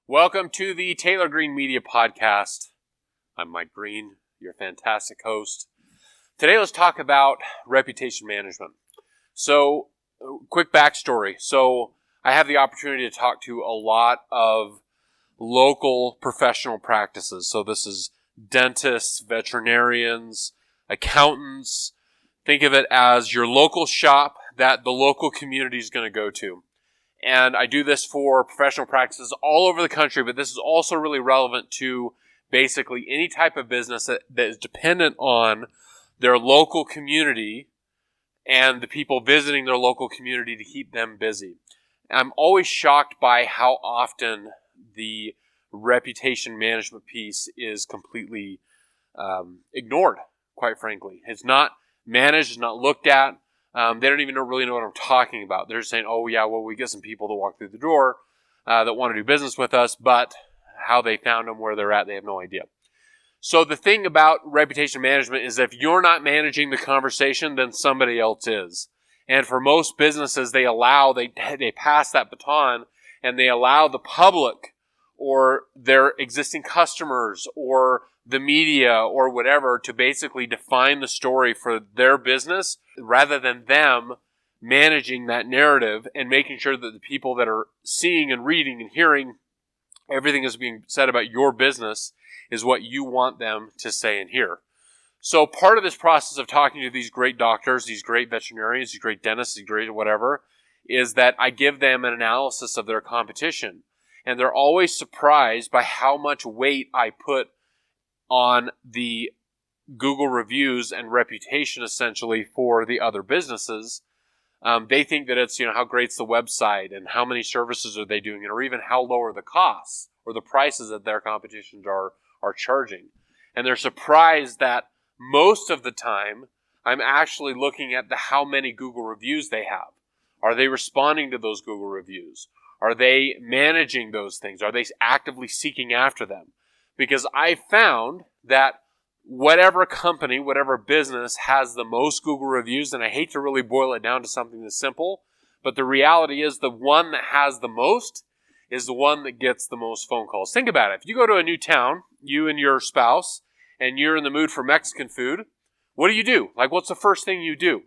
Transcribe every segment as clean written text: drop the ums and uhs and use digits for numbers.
Welcome to the Taylor Green Media Podcast. I'm Mike Green, your fantastic host. Today let's talk about reputation management. So, quick backstory. So, I have the opportunity to talk to a lot of local professional practices. So this is dentists, veterinarians, accountants. Think of it as your local shop that the local community is going to go to. And I do this for professional practices all over the country, but this is also really relevant to basically any type of business that is dependent on their local community and the people visiting their local community to keep them busy. I'm always shocked by how often the reputation management piece is completely ignored, quite frankly. It's not managed, it's not looked at. They don't even really know what I'm talking about. They're just saying, oh yeah, well, we get some people to walk through the door that want to do business with us, but how they found them, where they're at, they have no idea. So the thing about reputation management is if you're not managing the conversation, then somebody else is. And for most businesses, they pass that baton and they allow the public or their existing customers or the media or whatever to basically define the story for their business rather than them managing that narrative and making sure that the people that are seeing and reading and hearing everything that's being said about your business is what you want them to say and hear. So part of this process of talking to these great doctors, these great veterinarians, these great dentists, these great whatever, is that I give them an analysis of their competition. And they're always surprised by how much weight I put on the Google reviews and reputation essentially for the other businesses. They think that it's, how great's the website and how many services are they doing, or even how low are the costs or the prices that their competitions are charging. And they're surprised that most of the time I'm actually looking at how many Google reviews they have. Are they responding to those Google reviews? Are they managing those things? Are they actively seeking after them? Because I found that whatever company, whatever business has the most Google reviews, and I hate to really boil it down to something that's simple, but the reality is the one that has the most is the one that gets the most phone calls. Think about it. If you go to a new town, you and your spouse, and you're in the mood for Mexican food, what do? Like, what's the first thing you do?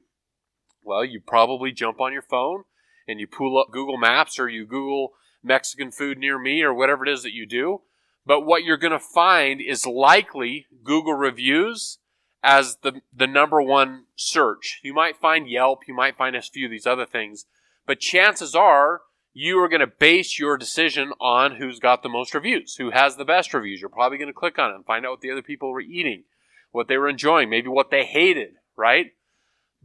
Well, you probably jump on your phone and you pull up Google Maps or you Google Mexican food near me or whatever it is that you do. But what you're going to find is likely Google reviews as the number one search. You might find Yelp, you might find a few of these other things, but chances are you are going to base your decision on who's got the most reviews, who has the best reviews. You're probably going to click on it and find out what the other people were eating, what they were enjoying, maybe what they hated, right?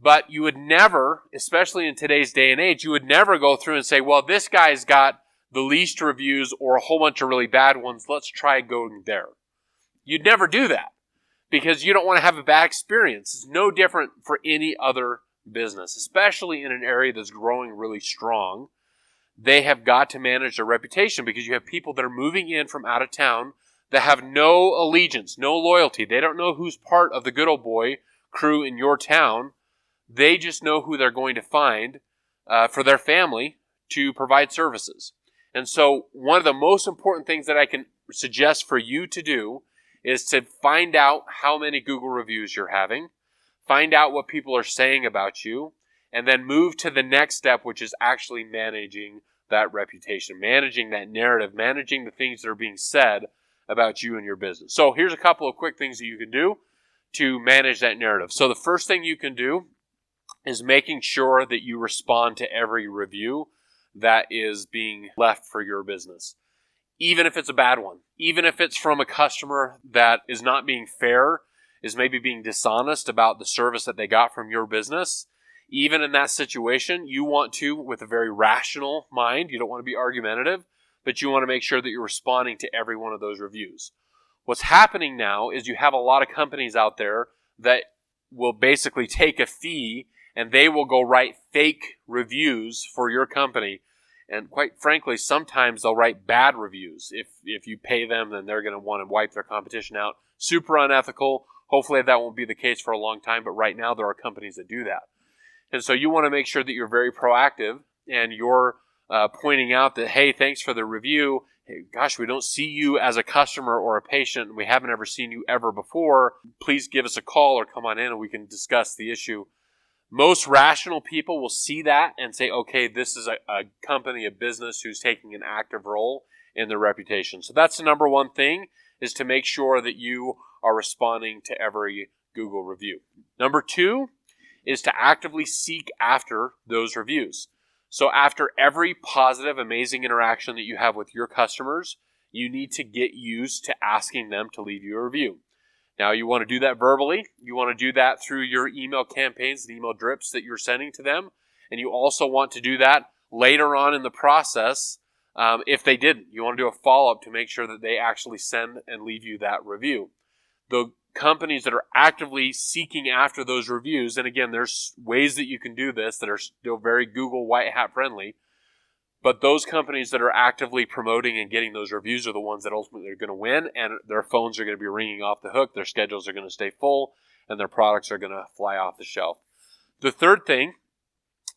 But you would never, especially in today's day and age, you would never go through and say, well, this guy's got the least reviews or a whole bunch of really bad ones. Let's try going there. You'd never do that because you don't want to have a bad experience. It's no different for any other business, especially in an area that's growing really strong. They have got to manage their reputation because you have people that are moving in from out of town that have no allegiance, no loyalty. They don't know who's part of the good old boy crew in your town. They just know who they're going to find for their family to provide services. And so one of the most important things that I can suggest for you to do is to find out how many Google reviews you're having, find out what people are saying about you, and then move to the next step, which is actually managing that reputation, managing that narrative, managing the things that are being said about you and your business. So here's a couple of quick things that you can do to manage that narrative. So the first thing you can do is making sure that you respond to every review that is being left for your business. Even if it's a bad one, even if it's from a customer that is not being fair, is maybe being dishonest about the service that they got from your business, even in that situation, you want to, with a very rational mind, you don't want to be argumentative, but you want to make sure that you're responding to every one of those reviews. What's happening now is you have a lot of companies out there that will basically take a fee and they will go write fake reviews for your company. And quite frankly, sometimes they'll write bad reviews. If you pay them, then they're going to want to wipe their competition out. Super unethical. Hopefully that won't be the case for a long time, but right now there are companies that do that. And so you want to make sure that you're very proactive and you're pointing out that, hey, thanks for the review. hey, gosh, we don't see you as a customer or a patient, and we haven't ever seen you ever before. Please give us a call or come on in and we can discuss the issue. Most rational people will see that and say, okay, this is a company, a business who's taking an active role in their reputation. So that's the number one thing, is to make sure that you are responding to every Google review. Number two is to actively seek after those reviews. So after every positive, amazing interaction that you have with your customers, you need to get used to asking them to leave you a review. Now, you want to do that verbally. You want to do that through your email campaigns and email drips that you're sending to them. And you also want to do that later on in the process if they didn't. You want to do a follow-up to make sure that they actually send and leave you that review. The companies that are actively seeking after those reviews, and again, there's ways that you can do this that are still very Google white hat friendly, but those companies that are actively promoting and getting those reviews are the ones that ultimately are going to win, and their phones are going to be ringing off the hook, their schedules are going to stay full, and their products are going to fly off the shelf. The third thing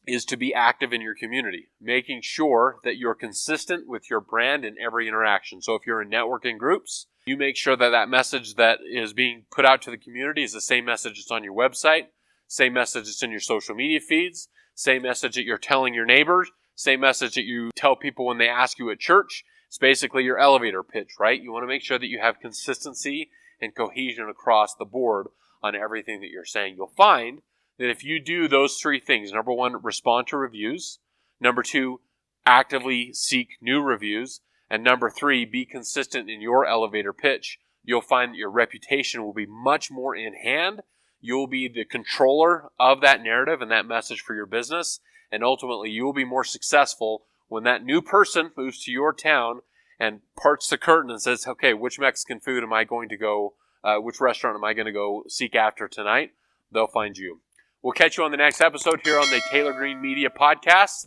is to be active in your community, making sure that you're consistent with your brand in every interaction. So if you're in networking groups, you make sure that that message that is being put out to the community is the same message that's on your website, same message that's in your social media feeds, same message that you're telling your neighbors, same message that you tell people when they ask you at church. It's basically your elevator pitch, right? You want to make sure that you have consistency and cohesion across the board on everything that you're saying. You'll find that if you do those three things, number one, respond to reviews. Number two, actively seek new reviews. And number three, be consistent in your elevator pitch. You'll find that your reputation will be much more in hand. You'll be the controller of that narrative and that message for your business. And ultimately, you will be more successful when that new person moves to your town and parts the curtain and says, okay, which Mexican food am I going to go, which restaurant am I going to go seek after tonight? They'll find you. We'll catch you on the next episode here on the Taylor Green Media Podcast.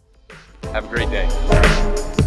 Have a great day.